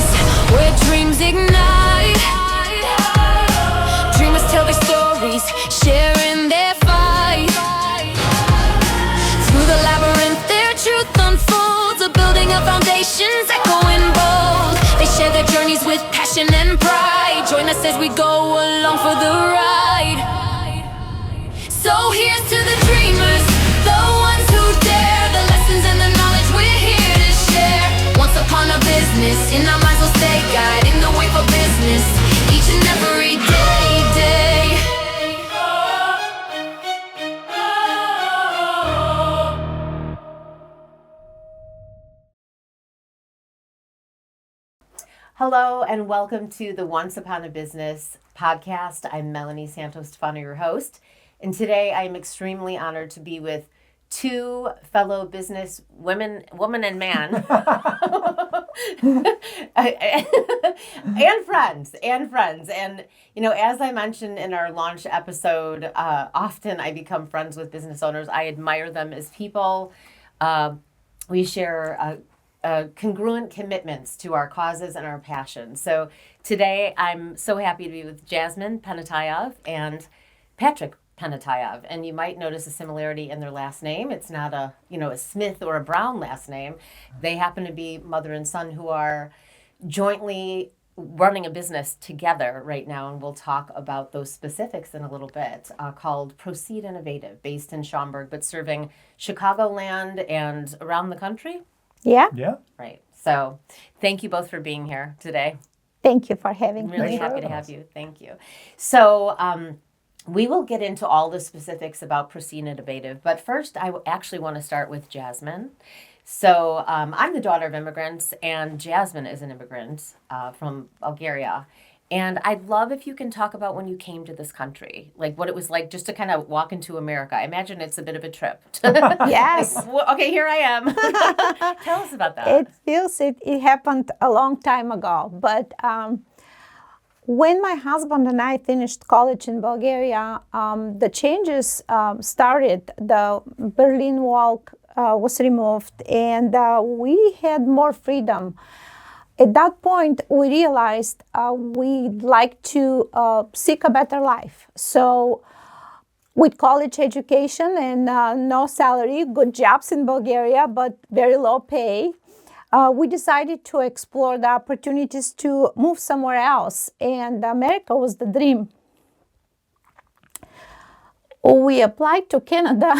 business where dreams ignite. Dreamers tell their stories, sharing their fight. Through the labyrinth, their truth unfolds, a building of foundations echoing bold. They share their journeys with passion and pride. Join us as we go along for the ride. So here's to the dreamers, the ones who dare, the lessons and the knowledge we're here to share. Once upon a business, in our minds we'll stay, guiding the way for business, each and every day. Hello and welcome to the Once Upon a Business podcast. I'm Melanie Santos-Stefano, your host. And today I am extremely honored to be with two fellow business woman and man and friends. And, you know, as I mentioned in our launch episode, often I become friends with business owners. I admire them as people. We share congruent commitments to our causes and our passions. So today I'm so happy to be with Jasmine Panayotov and Patrick Panayotov, and you might notice a similarity in their last name. It's not a Smith or a Brown last name. They happen to be mother and son who are jointly running a business together right now, and we'll talk about those specifics in a little bit, called Proceed Innovative, based in Schaumburg, but serving Chicagoland and around the country. Yeah. Right. So thank you both for being here today. Thank you for having I'm really me. happy to have you. Thank you. So we will get into all the specifics about Proceed Innovative, but first I actually want to start with Jasmine. So I'm the daughter of immigrants, and Jasmine is an immigrant from Bulgaria. And I'd love if you can talk about when you came to this country, like what it was like just to kind of walk into America. I imagine it's a bit of a trip. Yes. Okay, here I am. Tell us about that. It happened a long time ago, but when my husband and I finished college in Bulgaria, the changes started. The Berlin Wall was removed, and we had more freedom. At that point, we realized we'd like to seek a better life. So with college education and no salary, good jobs in Bulgaria, but very low pay, we decided to explore the opportunities to move somewhere else. And America was the dream. We applied to Canada.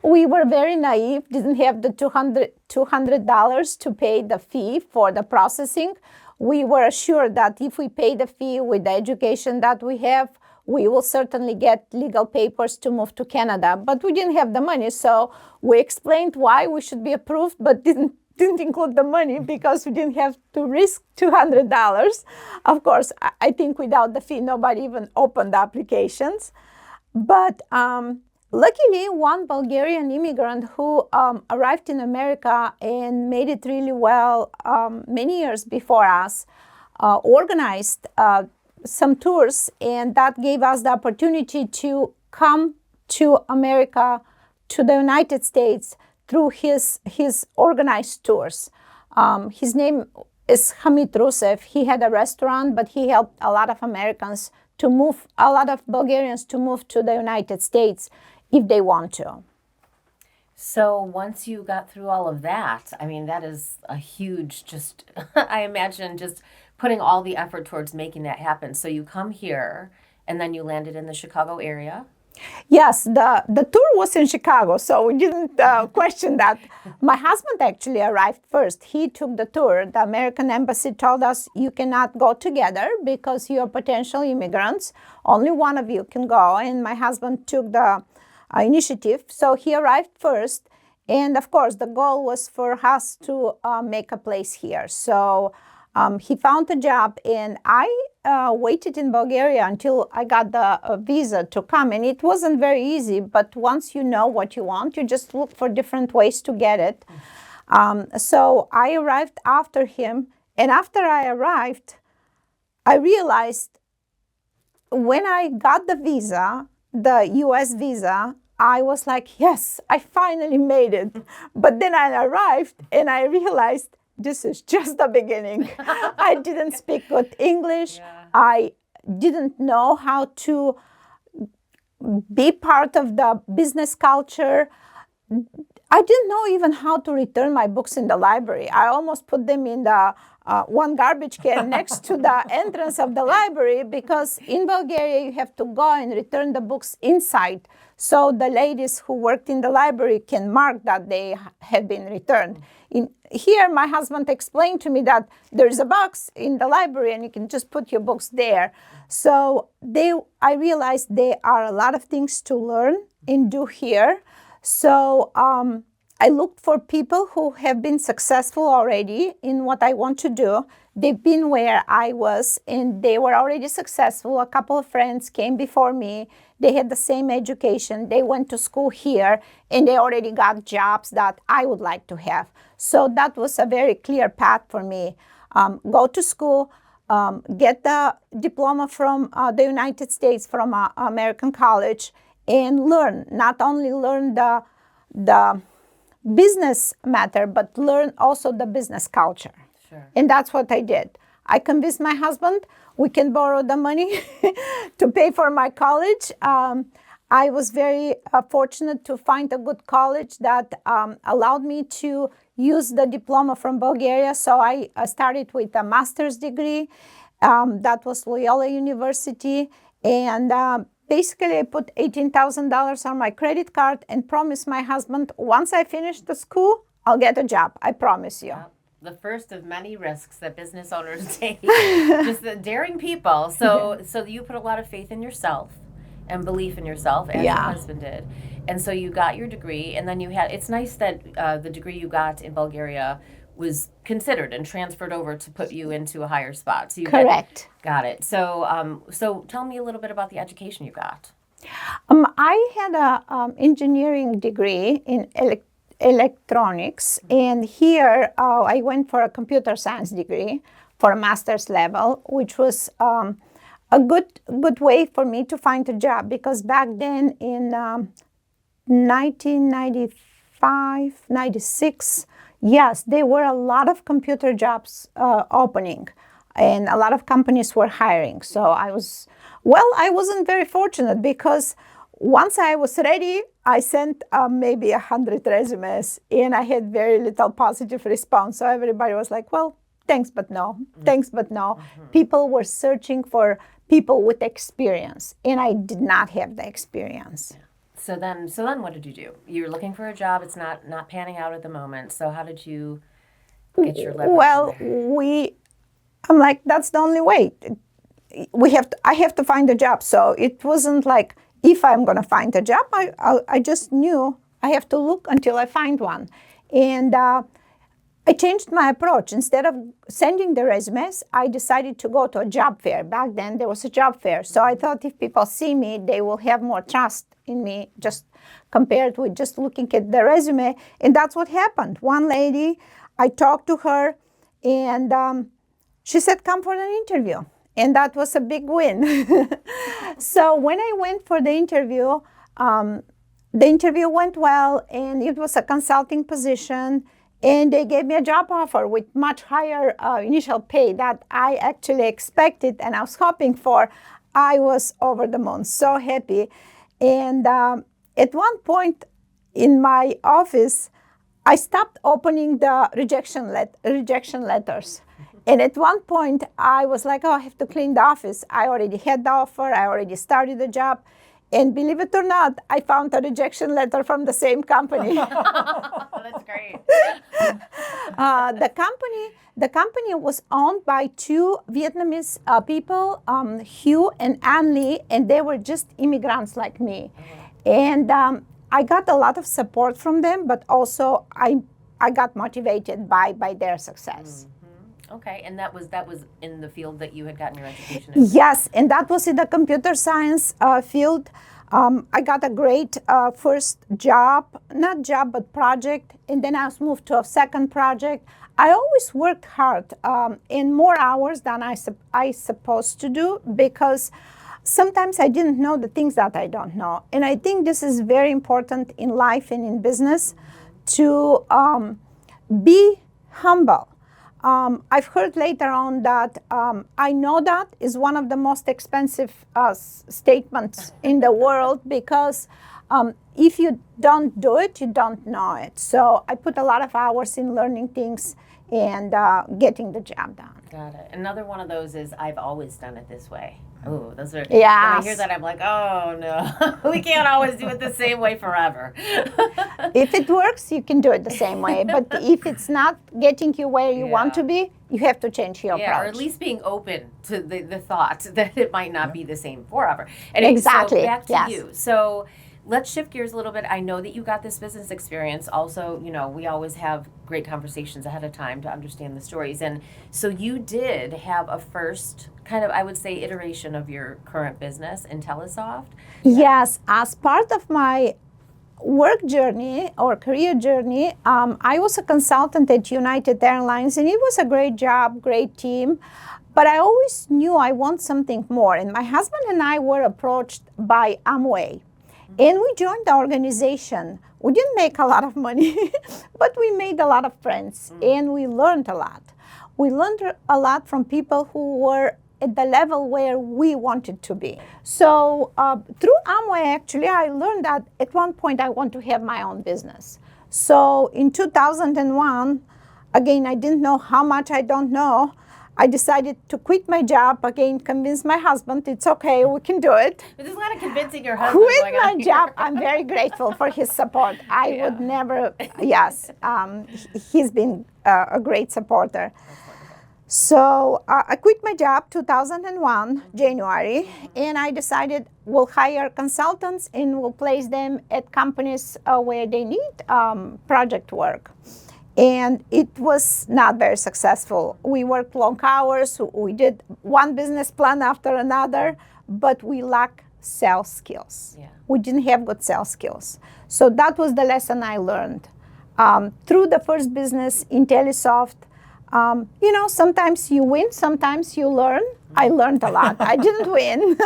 We were very naive, didn't have the $200 to pay the fee for the processing. We were assured that if we pay the fee with the education that we have, we will certainly get legal papers to move to Canada. But we didn't have the money, so we explained why we should be approved, but didn't include the money because we didn't have to risk $200. Of course, I think without the fee, nobody even opened the applications. But luckily, one Bulgarian immigrant who arrived in America and made it really well many years before us organized some tours, and that gave us the opportunity to come to America, to the United States, through his organized tours. His name is Hamid Rusev. He had a restaurant, but he helped a lot of Americans to move, a lot of Bulgarians to move to the United States if they want to. So once you got through all of that, I mean, that is a huge, just, I imagine just putting all the effort towards making that happen. So you come here and then you landed in the Chicago area. Yes, the tour was in Chicago, so we didn't question that. My husband actually arrived first. He took the tour. The American embassy told us you cannot go together because you are potential immigrants. Only one of you can go, and my husband took the initiative. So he arrived first, and of course the goal was for us to make a place here. So he found a job, and I waited in Bulgaria until I got the visa to come. And it wasn't very easy, but once you know what you want, you just look for different ways to get it. So I arrived after him. And after I arrived, I realized when I got the visa, the US visa, I was like, yes, I finally made it. But then I arrived and I realized this is just the beginning. I didn't speak good English. I didn't know how to be part of the business culture. I didn't know even how to return my books in the library. I almost put them in the one garbage can next to the entrance of the library, because in Bulgaria you have to go and return the books inside, so the ladies who worked in the library can mark that they have been returned. Here, my husband explained to me that there's a box in the library and you can just put your books there. So I realized there are a lot of things to learn and do here. So I looked for people who have been successful already in what I want to do. They've been where I was and they were already successful. A couple of friends came before me. They had the same education. They went to school here and they already got jobs that I would like to have. So that was a very clear path for me. Go to school, get the diploma from the United States, from an American college, and learn. Not only learn the business matter, but learn also the business culture. Sure. And that's what I did. I convinced my husband we can borrow the money to pay for my college. I was very fortunate to find a good college that allowed me to use the diploma from Bulgaria. So I started with a master's degree. That was Loyola University. And basically, I put $18,000 on my credit card and promised my husband, once I finish the school, I'll get a job. I promise you. The first of many risks that business owners take. Just the daring people. So you put a lot of faith in yourself and belief in yourself, as your husband did. And so you got your degree, and then it's nice that the degree you got in Bulgaria was considered and transferred over to put you into a higher spot. So you Correct. Got it. So tell me a little bit about the education you got. I had an engineering degree in electronics, and here I went for a computer science degree for a master's level, which was a good way for me to find a job, because back then in 1995, 96, yes, there were a lot of computer jobs opening, and a lot of companies were hiring. So I wasn't very fortunate, because once I was ready, I sent maybe 100 resumes, and I had very little positive response. So everybody was like, well, thanks, but no. Thanks, but no. People were searching for people with experience, and I did not have the experience. So then what did you do? You're looking for a job. It's not panning out at the moment. So how did you get your leverage? Well, I'm like, that's the only way. I have to find a job. So it wasn't like, if I'm going to find a job, I just knew I have to look until I find one. And I changed my approach. Instead of sending the resumes, I decided to go to a job fair. Back then, there was a job fair. So I thought if people see me, they will have more trust in me, just compared with just looking at the resume. And that's what happened. One lady, I talked to her, and she said, come for an interview. And that was a big win. So when I went for the interview went well, and it was a consulting position. And they gave me a job offer with much higher initial pay that I actually expected and I was hoping for. I was over the moon, so happy. And at one point in my office, I stopped opening the rejection letters. And at one point, I was like, oh, I have to clean the office. I already had the offer. I already started the job. And believe it or not, I found a rejection letter from the same company. That's great. The company was owned by two Vietnamese people, Hugh and An Lee, and they were just immigrants like me. And I got a lot of support from them, but also I got motivated by their success. Okay, and that was in the field that you had gotten your education in? Yes, and that was in the computer science field. I got a great first job, not job, but project, and then I was moved to a second project. I always worked hard in more hours than I supposed to do, because sometimes I didn't know the things that I don't know. And I think this is very important in life and in business, to be humble. I've heard later on that I know that is one of the most expensive statements in the world because if you don't do it, you don't know it. So I put a lot of hours in learning things and getting the job done. Got it. Another one of those is I've always done it this way. Oh, those are. Yes. When I hear that, I'm like, oh no, we can't always do it the same way forever. If it works, you can do it the same way. But if it's not getting you where you want to be, you have to change your approach. Or at least being open to the thought that it might not be the same forever. And Exactly. So back to Yes. you. So let's shift gears a little bit. I know that you got this business experience. Also, we always have great conversations ahead of time to understand the stories. And so you did have a first kind of, I would say, iteration of your current business, IntelliSoft. Yes, as part of my work journey or career journey, I was a consultant at United Airlines, and it was a great job, great team. But I always knew I want something more. And my husband and I were approached by Amway. And we joined the organization. We didn't make a lot of money, but we made a lot of friends and we learned a lot. We learned a lot from people who were at the level where we wanted to be. So through Amway, actually, I learned that at one point I want to have my own business. So in 2001, again, I didn't know how much I don't know. I decided to quit my job, again, convince my husband, it's okay, we can do it. There's a lot of convincing your husband. Quit my job. I'm very grateful for his support. I would never, yes, he's been a great supporter. So I quit my job 2001, January, and I decided we'll hire consultants and we'll place them at companies where they need project work. And it was not very successful. We worked long hours. We did one business plan after another, but we lacked sales skills. Yeah. We didn't have good sales skills. So that was the lesson I learned. Through the first business, IntelliSoft, sometimes you win, sometimes you learn. I learned a lot. I didn't win,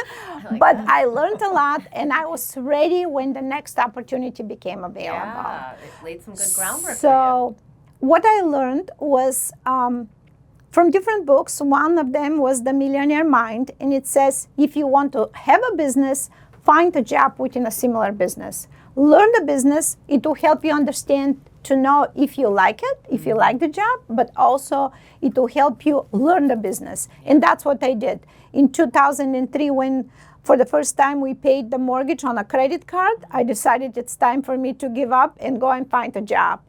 but I learned a lot, and I was ready when the next opportunity became available. Yeah, it laid some good groundwork for So what I learned was from different books. One of them was The Millionaire Mind, and it says if you want to have a business, find a job within a similar business. Learn the business. It will help you understand to know if you like it, if you like the job, but also it will help you learn the business. And that's what I did. In 2003, when for the first time we paid the mortgage on a credit card, I decided it's time for me to give up and go and find a job.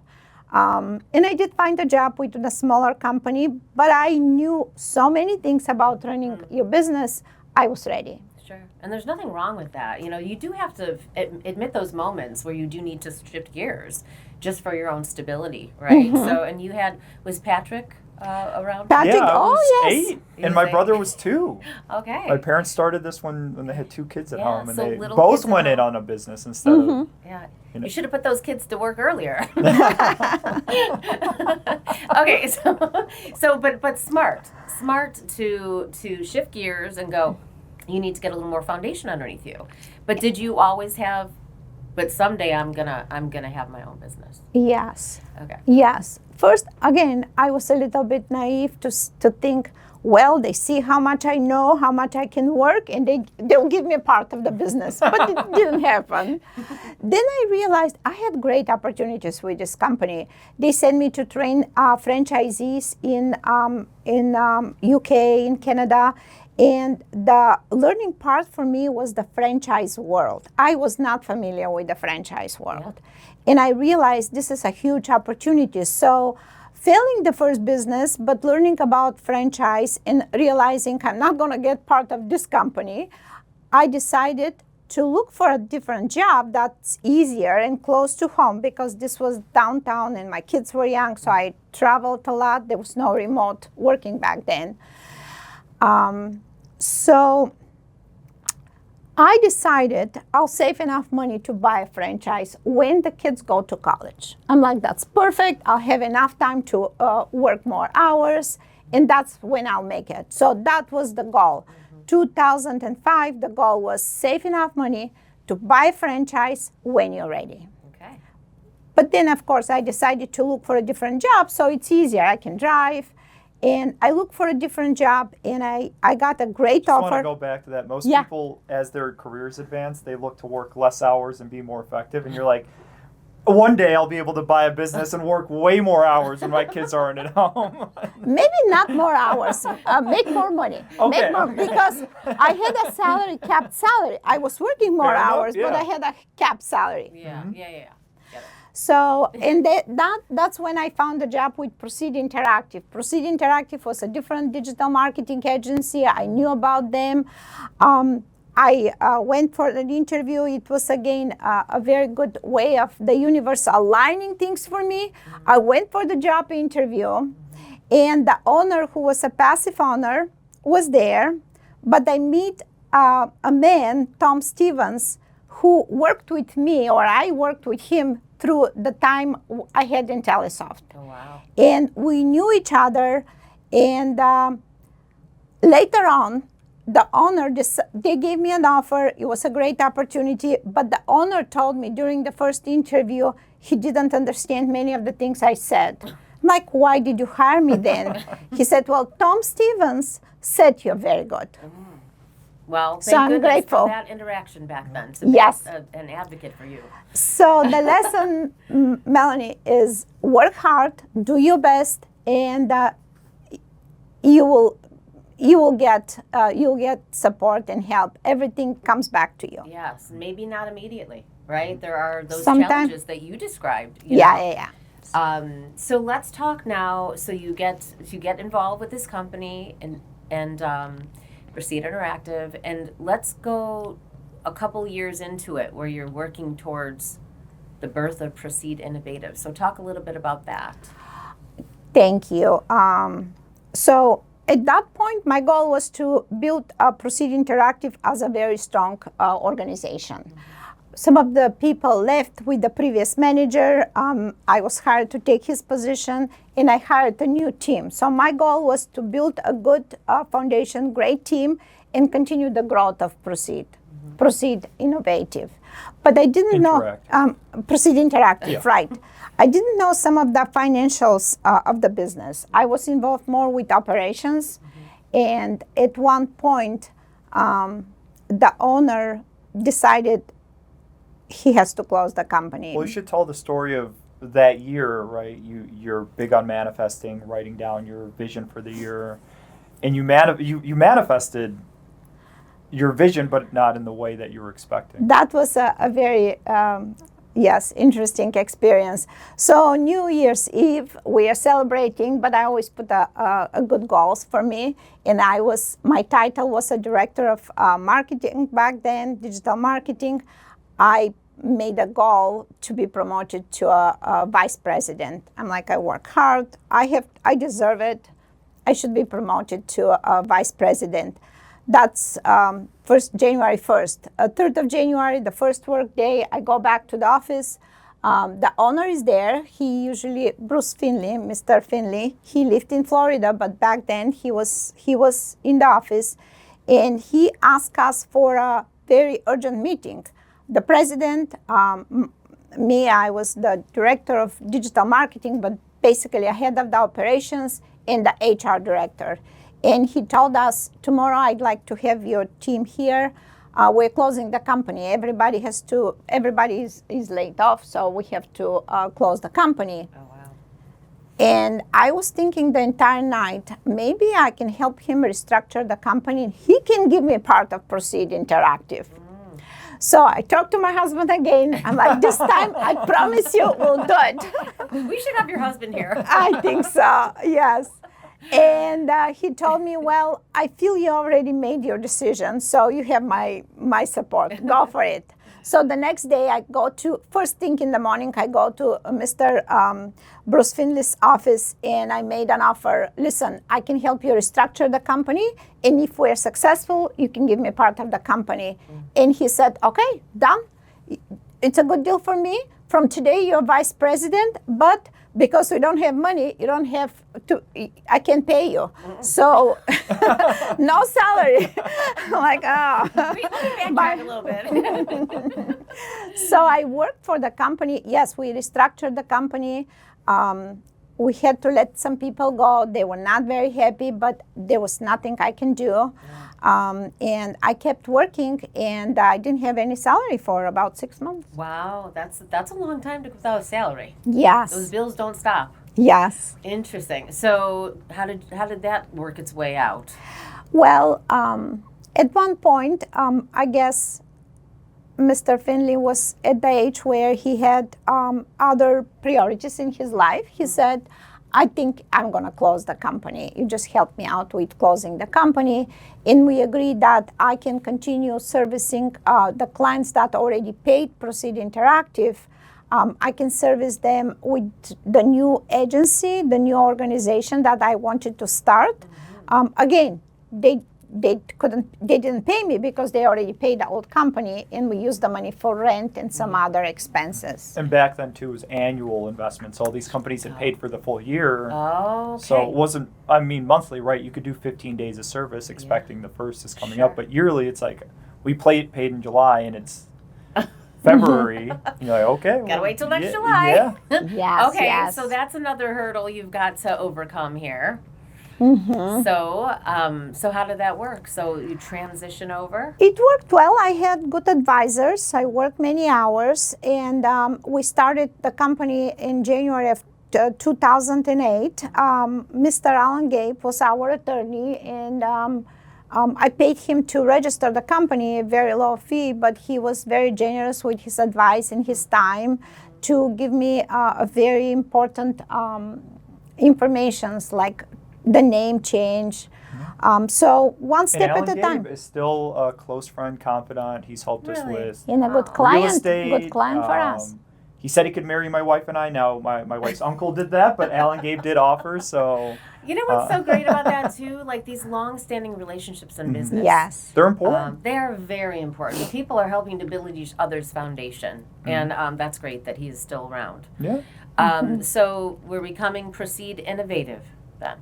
And I did find a job within a smaller company, but I knew so many things about running your business, I was ready. Sure. And there's nothing wrong with that. You do have to admit those moments where you do need to shift gears just for your own stability, right? So, and was Patrick around? Patrick, Yeah, I was yes. 8, and my brother was 2. Okay. My parents started this when they had 2 kids at Yeah, home, and so they little both kids at went in home. on a business instead of. Yeah. You know. You should have put those kids to work earlier. Okay, but smart to shift gears and go. You need to get a little more foundation underneath you. But did you always have? But someday I'm gonna have my own business. Yes. Okay. Yes. First, again, I was a little bit naive to think, well, they see how much I know, how much I can work, and they'll give me a part of the business. But it didn't happen. Then I realized I had great opportunities with this company. They sent me to train franchisees in UK, in Canada. And the learning part for me was the franchise world. I was not familiar with the franchise world. Yeah. And I realized this is a huge opportunity. So failing the first business, but learning about franchise and realizing I'm not going to get part of this company, I decided to look for a different job that's easier and close to home, because this was downtown and my kids were young, so I traveled a lot. There was no remote working back then. So I decided I'll save enough money to buy a franchise when the kids go to college. I'm like, that's perfect. I'll have enough time to work more hours, and that's when I'll make it. So that was the goal. 2005, the goal was save enough money to buy a franchise when you're ready. Okay. But then, of course, I decided to look for a different job, so it's easier. I can drive. and I looked for a different job, and I got a great I want to offer. go back to that. Most Yeah. people, as their careers advance, they look to work less hours and be more effective. And you're like, one day I'll be able to buy a business and work way more hours when my kids aren't at home. Maybe not more hours, make more money. Okay, Make more, okay. because I had a salary, capped salary. I was working more Fair enough, hours, but yeah. I had a capped salary. Yeah, yeah. Get it. So, and that's when I found a job with Proceed Interactive. Proceed Interactive was a different digital marketing agency. I knew about them. I went for an interview. It was, again, a very good way of the universe aligning things for me. I went for the job interview, and the owner, who was a passive owner, was there. But I meet a man, Tom Stevens, who worked with me, or I worked with him through the time I had IntelliSoft. Oh, wow. And we knew each other. And later on, the owner, they gave me an offer. It was a great opportunity. But the owner told me during the first interview, he didn't understand many of the things I said. I'm like, why did you hire me then? He said, well, Tom Stevens said you're very good. Well, So thank I'm goodness grateful. for that interaction back then to be Yes. an advocate for you. So the lesson, Melanie, is work hard, do your best, and you'll get support and help. Everything comes back to you. Yes, maybe not immediately, right? There are those Sometime- challenges that you described. You Yeah, know. yeah, yeah. So let's talk now. So you get involved with this company and Proceed Interactive, and let's go a couple years into it where you're working towards the birth of Proceed Innovative. So talk a little bit about that. Thank you. So at that point, my goal was to build Proceed Interactive as a very strong organization. Some of the people left with the previous manager. I was hired to take his position, and I hired a new team. So my goal was to build a good foundation, great team, and continue the growth of Proceed, Proceed Innovative. But I didn't know Proceed Interactive, right? I didn't know some of the financials of the business. I was involved more with operations, and at one point, the owner decided he has to close the company. Well, you should tell the story of that year, right? You're big on manifesting, writing down your vision for the year, and you manifested your vision, but not in the way that you were expecting. That was a very interesting experience. So New Year's Eve, we are celebrating, but I always put a good goals for me. And my title was a director of marketing back then, digital marketing. I made a goal to be promoted to a vice president. I'm like, I work hard. I deserve it. I should be promoted to a vice president. That's January 1st. 3rd of January, the first work day, I go back to the office. The owner is there. Bruce Finley, Mr. Finley, he lived in Florida, but back then he was in the office. And he asked us for a very urgent meeting. The president, me, I was the director of digital marketing, but basically a head of the operations, and the HR director. And he told us, tomorrow I'd like to have your team here. We're closing the company. Everybody is laid off, so we have to close the company. Oh, wow. And I was thinking the entire night, maybe I can help him restructure the company, and he can give me part of Proceed Interactive. So I talked to my husband again. I'm like, this time, I promise you, we'll do it. We should have your husband here. I think so, yes. And he told me, well, I feel you already made your decision, so you have my support. Go for it. So the next day, first thing in the morning, I go to Mr. Bruce Finley's office, and I made an offer. Listen, I can help you restructure the company, and if we're successful, you can give me part of the company. And he said, okay, done. It's a good deal for me. From today, you're vice president, but because we don't have money, you don't have to, I can't pay you. So, no salary. I'm like, oh. We backtrack a little bit. So I worked for the company. Yes, we restructured the company. we had to let some people go. They were not very happy, but there was nothing I can do. And I kept working, and I didn't have any salary for about 6 months. Wow, that's a long time to go without a salary. Yes. Those bills don't stop. Yes. Interesting. So how did that work its way out? Well, at one point, I guess Mr. Finley was at the age where he had other priorities in his life. He said, I think I'm going to close the company. You just help me out with closing the company. And we agreed that I can continue servicing the clients that already paid Proceed Interactive. I can service them with the new agency, the new organization that I wanted to start. Again, they didn't pay me because they already paid the old company, and we used the money for rent and some other expenses. And back then too, it was annual investments. All these companies had paid for the full year. Oh, okay. So it wasn't, I mean, monthly, right? You could do 15 days of service expecting the first is coming up, but yearly it's like, we paid in July and it's February. You're like, okay. Gotta wait till next July. Yeah. Yes, Okay, yes. so that's another hurdle you've got to overcome here. Mm-hmm. So how did that work? So you transition over? It worked well. I had good advisors. I worked many hours, and we started the company in January of 2008. Mr. Alan Gabe was our attorney, and I paid him to register the company, a very low fee, but he was very generous with his advice and his time to give me a very important informations like the name change. So one step and at a Alan time. Gabe is still a close friend, confidant. He's helped us Really? with And a good real client, estate. good client for us. He said he could marry my wife and I. Now my wife's uncle did that, but Alan Gabe did offer. So You know what's so great about that too? Like these long-standing relationships in business. Yes. they're important. They are very important. People are helping to build each other's foundation, and that's great that he's still around. Yeah. So we're becoming Proceed Innovative then.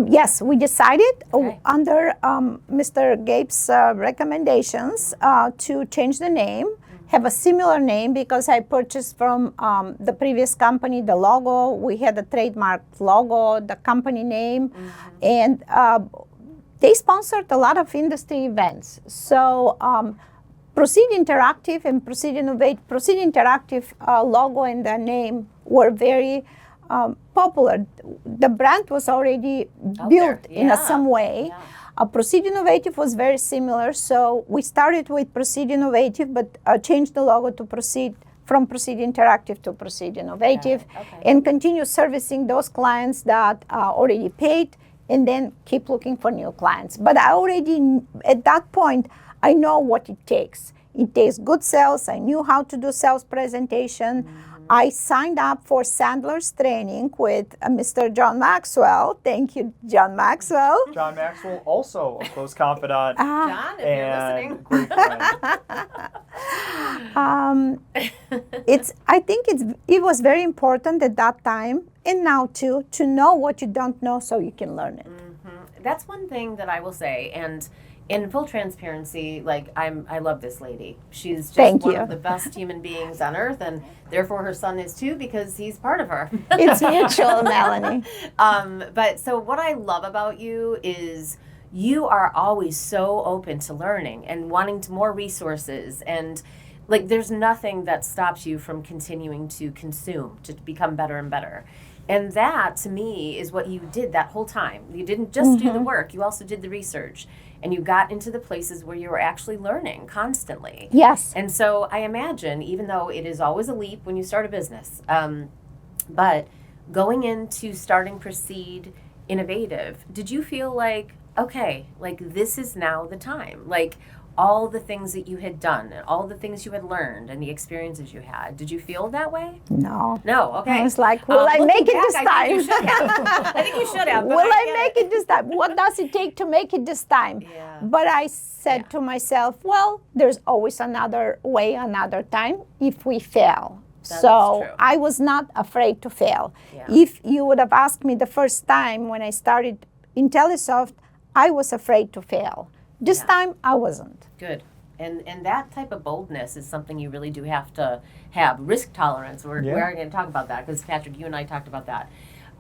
Yes, we decided Okay. under Mr. Gabe's recommendations to change the name, have a similar name because I purchased from the previous company the logo. We had a trademark logo, the company name, and they sponsored a lot of industry events. So Proceed Interactive and Proceed Innovate, Proceed Interactive logo and the name were very popular. The brand was already built there. in Yeah. some way. Yeah. Proceed Innovative was very similar, so we started with Proceed Innovative, but changed the logo to Proceed from Proceed Interactive to Proceed Innovative, Okay. and continue servicing those clients that already paid, and then keep looking for new clients. But I already, at that point, I know what it takes. It takes good sales. I knew how to do sales presentation. I signed up for Sandler's training with Mr. John Maxwell. Thank you, John Maxwell. John Maxwell, also a close confidant John, if you're listening. and great friend. I think it was very important at that time, and now too, to know what you don't know so you can learn it. That's one thing that I will say, and in full transparency, like I love this lady. She's just Thank one you. of the best human beings on earth, and therefore her son is too because he's part of her. It's mutual, Melanie. But so what I love about you is you are always so open to learning and wanting more resources, and like there's nothing that stops you from continuing to consume, to become better and better. And that to me is what you did that whole time. You didn't just do the work, you also did the research, and you got into the places where you were actually learning constantly. Yes. And so I imagine, even though it is always a leap when you start a business, but going into starting Proceed Innovative, did you feel like, okay, like this is now the time? Like all the things that you had done, and all the things you had learned, and the experiences you had, did you feel that way? No. No, okay. I was like, will I make it this I time? think you should have. I think you should have. but Will I get make it this time? What does it take to make it this time? Yeah. But I said to myself, well, there's always another way, another time if we fail. That's So true. I was not afraid to fail. Yeah. If you would have asked me the first time when I started IntelliSoft, I was afraid to fail. This Yeah. time I wasn't. Good. And that type of boldness is something you really do have to have. Risk tolerance. We are going to talk about that because Patrick, you and I talked about that.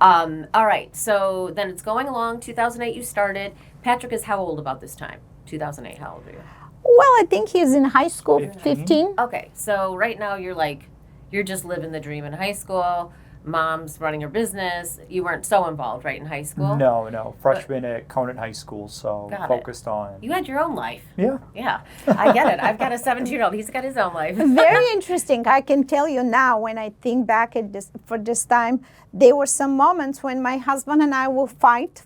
All right, so then it's going along. 2008 you started. Patrick is how old about this time? 2008, how old are you? Well, I think he's in high school, 15. Okay, so right now you're just living the dream in high school. Mom's running her business. You weren't so involved, right, in high school? No. Freshman at Conant High School, so focused on. You had your own life. Yeah. Yeah, I get it. I've got a 17-year-old. He's got his own life. Very interesting. I can tell you now, when I think back at this time, there were some moments when my husband and I will fight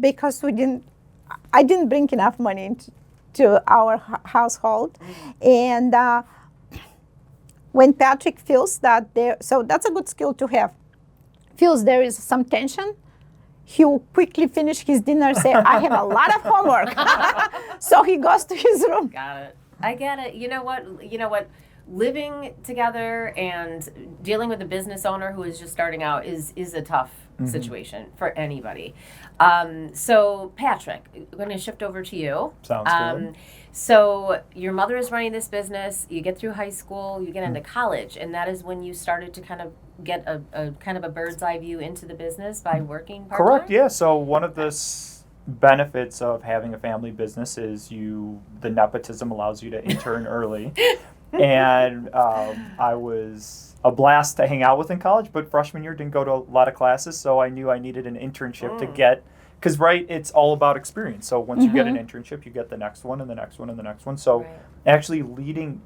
because I didn't bring enough money to our household, and when Patrick feels that so that's a good skill to have. Feels there is some tension, he will quickly finish his dinner and say, I have a lot of homework. So he goes to his room. Got it. I get it. You know what? Living together and dealing with a business owner who is just starting out is a tough situation for anybody. So Patrick, we're going to shift over to you. Sounds good. So your mother is running this business. You get through high school, you get into college, and that is when you started to kind of get a kind of a bird's eye view into the business by working part-time? Correct, yeah. So one of the benefits of having a family business is the nepotism allows you to intern early. And I was a blast to hang out with in college, but freshman year didn't go to a lot of classes, so I knew I needed an internship to get, because it's all about experience. So once you get an internship, you get the next one and the next one and the next one. So actually leading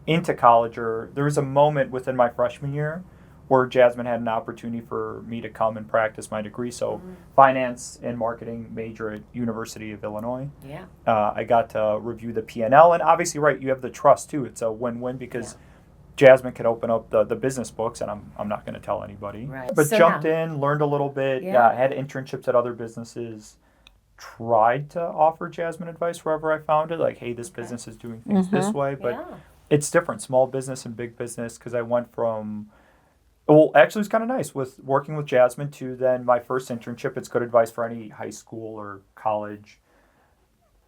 into college, there was a moment within my freshman year where Jasmine had an opportunity for me to come and practice my degree. So finance and marketing major at University of Illinois. Yeah. I got to review the P&L, and obviously, you have the trust too. It's a win-win because Jasmine could open up the business books, and I'm not going to tell anybody. Right. But So jumped in, learned a little bit. Yeah. Had internships at other businesses. Tried to offer Jasmine advice wherever I found it, like, hey, this business is doing things this way, but it's different, small business and big business, because I went from. Well, actually, it was kind of nice with working with Jasmine to then my first internship. It's good advice for any high school or college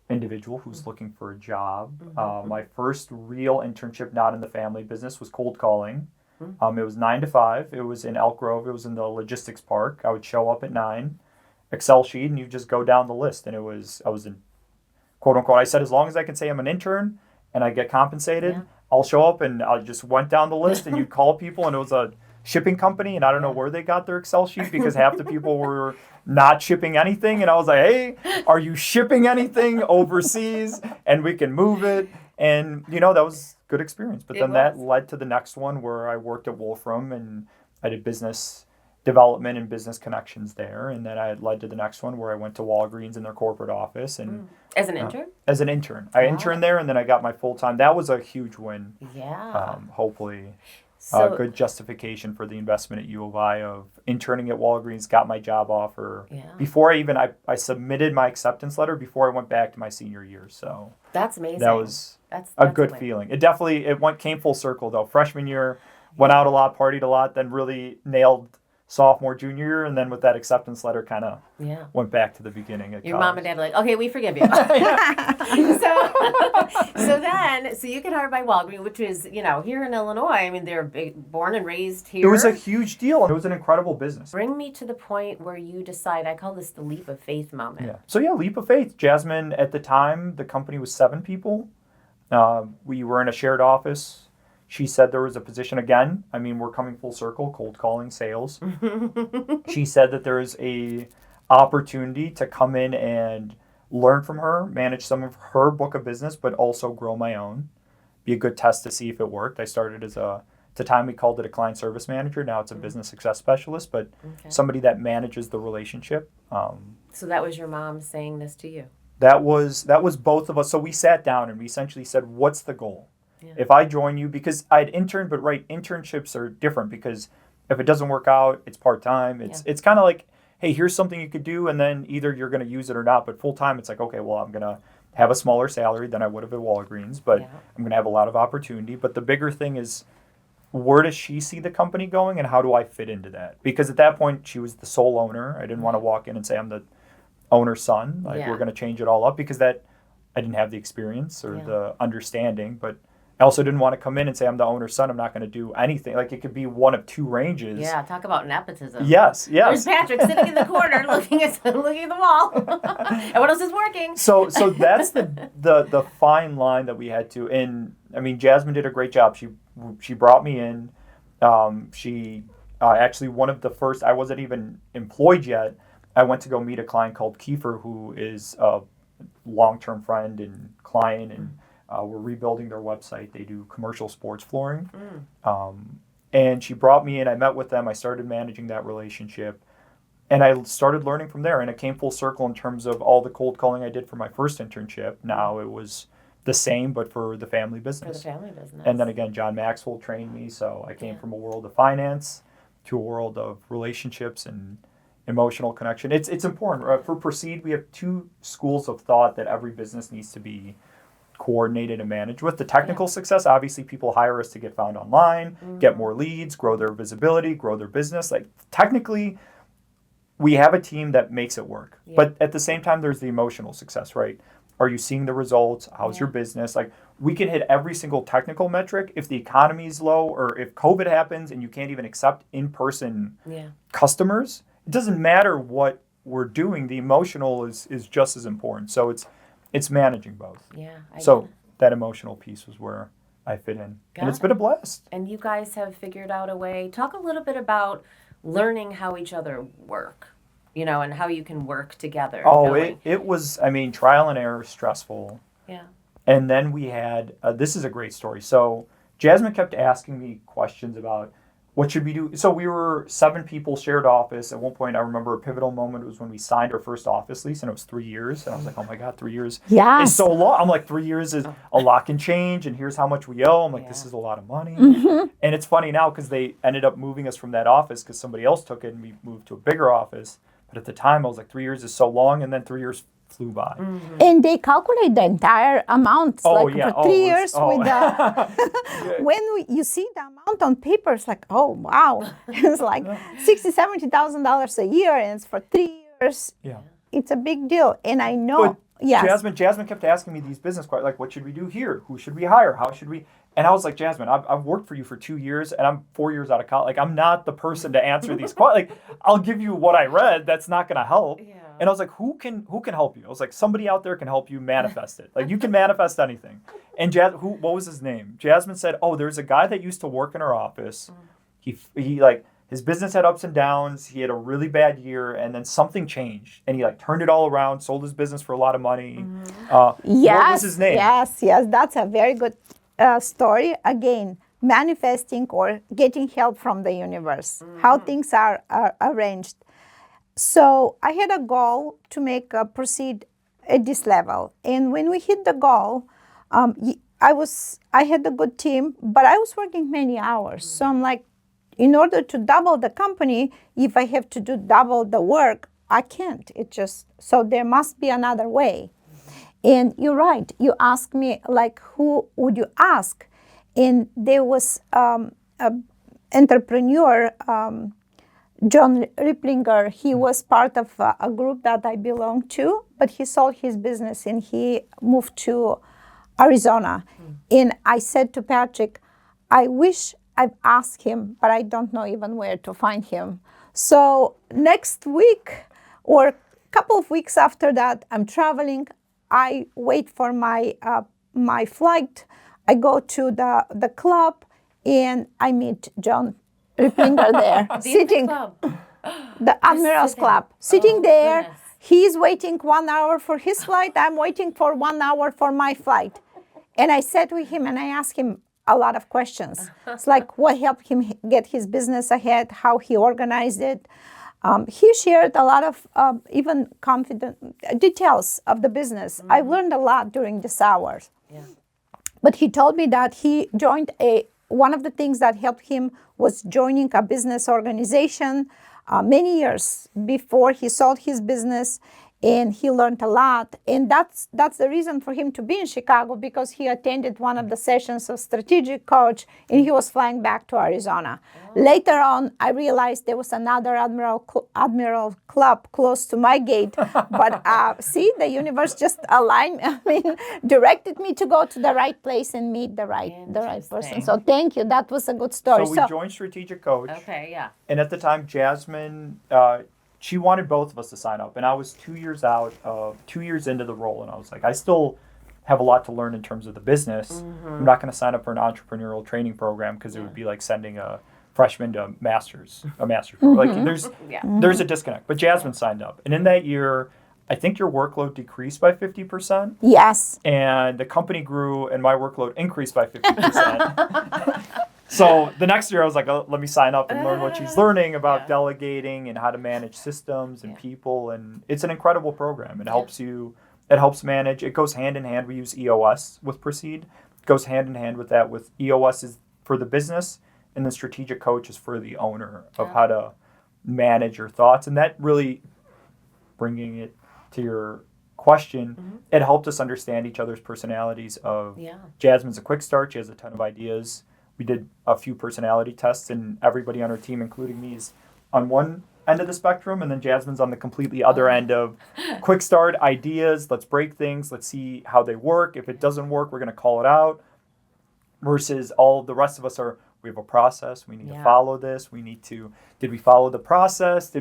individual who's looking for a job. My first real internship, not in the family business, was cold calling. It was 9 to 5. It was in Elk Grove. It was in the logistics park. I would show up at 9, Excel sheet, and you just go down the list. And I was in, quote unquote, I said, as long as I can say I'm an intern and I get compensated, I'll show up. And I just went down the list, and you'd call people, and it was a shipping company, and I don't know where they got their Excel sheet because half the people were not shipping anything, and I was like, hey, are you shipping anything overseas, and we can move it? And that was good experience. But then that led to the next one where I worked at Wolfram, and I did business development and business connections there, and then I led to the next one where I went to Walgreens in their corporate office. And as an intern? As an intern. I interned there, and then I got my full-time. That was a huge win. Yeah. Hopefully. So, good justification for the investment at U of I of interning at Walgreens, got my job offer. Before I submitted my acceptance letter before I went back to my senior year. So that's amazing. That was that's a good feeling. It came full circle though. Freshman year, went out a lot, partied a lot, then really nailed sophomore, junior year, and then with that acceptance letter kind of went back to the beginning of your college. mom and dad were like, okay, we forgive you. So you get hired by Walgreens, which is, here in Illinois, I mean, they're born and raised here. It was a huge deal. It was an incredible business. Bring me to the point where you decide, I call this the leap of faith moment. Yeah. So leap of faith. Jasmine, at the time, the company was 7 people. We were in a shared office. She said there was a position again. I mean, we're coming full circle, cold calling, sales. She said that there is a opportunity to come in and learn from her, manage some of her book of business, but also grow my own. Be a good test to see if it worked. I started at the time we called it a client service manager. Now it's a business success specialist, but somebody that manages the relationship. So that was your mom saying this to you? That was both of us. So we sat down and we essentially said, what's the goal? If I join you, because I'd interned, but internships are different because if it doesn't work out, it's part-time. It's kind of like, hey, here's something you could do, and then either you're going to use it or not. But full-time, it's like, okay, well, I'm going to have a smaller salary than I would have at Walgreens, but I'm going to have a lot of opportunity. But the bigger thing is, where does she see the company going, and how do I fit into that? Because at that point, she was the sole owner. I didn't want to walk in and say I'm the owner's son. We're going to change it all up, because that I didn't have the experience or the understanding, but I also didn't want to come in and say, I'm the owner's son, I'm not going to do anything. Like, it could be one of two ranges. Yeah, talk about nepotism. Yes. There's Patrick sitting in the corner looking at the wall. And what else is working? So that's the fine line that we had to. And I mean, Jasmine did a great job. She brought me in. She actually, one of the first, I wasn't even employed yet. I went to go meet a client called Kiefer, who is a long-term friend and client, and we're rebuilding their website. They do commercial sports flooring. And she brought me in. I met with them. I started managing that relationship. And I started learning from there. And it came full circle in terms of all the cold calling I did for my first internship. Now it was the same, but for the family business. For the family business. And then again, John Maxwell trained me. So I came from a world of finance to a world of relationships and emotional connection. It's important. For Proceed, we have two schools of thought that every business needs to be coordinated and managed with. The technical success, obviously people hire us to get found online, get more leads, grow their visibility, grow their business. Like, technically, we have a team that makes it work. But at the same time, there's the emotional success, right? Are you seeing the results? How's your business? Like, we can hit every single technical metric. If the economy is low, or if COVID happens and you can't even accept in-person customers, it doesn't matter what we're doing. The emotional is just as important. So it's managing both. Yeah. So that emotional piece was where I fit in. And it's been a blast. And you guys have figured out a way. Talk a little bit about learning how each other work, and how you can work together. Oh, it was, I mean, trial and error, stressful. Yeah. And then we had, this is a great story. So Jasmine kept asking me questions about, what should we do? So we were 7 people, shared office. At one point, I remember a pivotal moment was when we signed our first office lease, and it was 3 years. And I was like, oh my God, 3 years is so long. I'm like, 3 years is a lot can change, and here's how much we owe. I'm like, this is a lot of money. And it's funny now because they ended up moving us from that office because somebody else took it, and we moved to a bigger office. But at the time, I was like, 3 years is so long, and then 3 years flew by. And they calculate the entire amount. For 3 years with the when you see the amount on paper, it's like, oh wow, it's like $60,000-$70,000 a year, and it's for 3 years. Yeah, it's a big deal, and I know. Jasmine kept asking me these business questions, like, what should we do here? Who should we hire? How should we? And I was like, Jasmine, I've worked for you for 2 years, and I'm 4 years out of college. Like, I'm not the person to answer these questions. Like, I'll give you what I read. That's not going to help. Yeah. And I was like, who can help you? I was like, somebody out there can help you manifest it. Like, you can manifest anything. And what was his name? Jasmine said, oh, there's a guy that used to work in our office. He like, his business had ups and downs. He had a really bad year, and then something changed, and he like turned it all around, sold his business for a lot of money. What was his name? Yes, that's a very good story. Again, manifesting or getting help from the universe, how things are arranged. So I had a goal to make Proceed at this level, and when we hit the goal, I had a good team, but I was working many hours. So I'm like, in order to double the company, if I have to do double the work, I can't. So there must be another way. And you're right. You asked me, like, who would you ask? And there was an entrepreneur, John Riplinger. He was part of a group that I belonged to, but he sold his business and he moved to Arizona. And I said to Patrick, I wish I've asked him, but I don't know even where to find him. So next week or a couple of weeks after that, I'm traveling. I wait for my my flight. I go to the club, and I meet John Riplinger there, sitting, the Admirals Club, sitting there. Goodness. He's waiting 1 hour for his flight. I'm waiting for 1 hour for my flight. And I sat with him and I asked him a lot of questions. It's like what helped him get his business ahead, how he organized it. He shared a lot of even confident details of the business. I learned a lot during this hour. Yeah. But he told me that he joined one of the things that helped him was joining a business organization many years before he sold his business. and he learned a lot. And that's the reason for him to be in Chicago, because he attended one of the sessions of Strategic Coach, and he was flying back to Arizona. Later on, I realized there was another Admiral Club close to my gate, but see, the universe just aligned, directed me to go to the right place and meet the right person. So thank you. That was a good story. So we joined Strategic Coach. Okay, yeah. And at the time, Jasmine, she wanted both of us to sign up. And I was 2 years into the role. And I was like, I still have a lot to learn in terms of the business. I'm not going to sign up for an entrepreneurial training program because it would be like sending a freshman to a master's program. Like there's a disconnect. But Jasmine signed up. And in that year, I think your workload decreased by 50%. Yes. And the company grew and my workload increased by 50%. So the next year I was like, oh, let me sign up and learn what she's learning about delegating and how to manage systems and people. And it's an incredible program. It helps manage. It goes hand in hand. We use EOS with Proceed. It goes hand in hand with that. With EOS is for the business and the Strategic Coach is for the owner of how to manage your thoughts. And that really, bringing it to your question, it helped us understand each other's personalities of Jasmine's a quick start. She has a ton of ideas. We did a few personality tests, and everybody on our team, including me, is on one end of the spectrum, and then Jasmine's on the completely other end of quick start, ideas, let's break things, let's see how they work. If it doesn't work, we're going to call it out. Versus all the rest of us we have a process, we need to follow this, did we follow the process?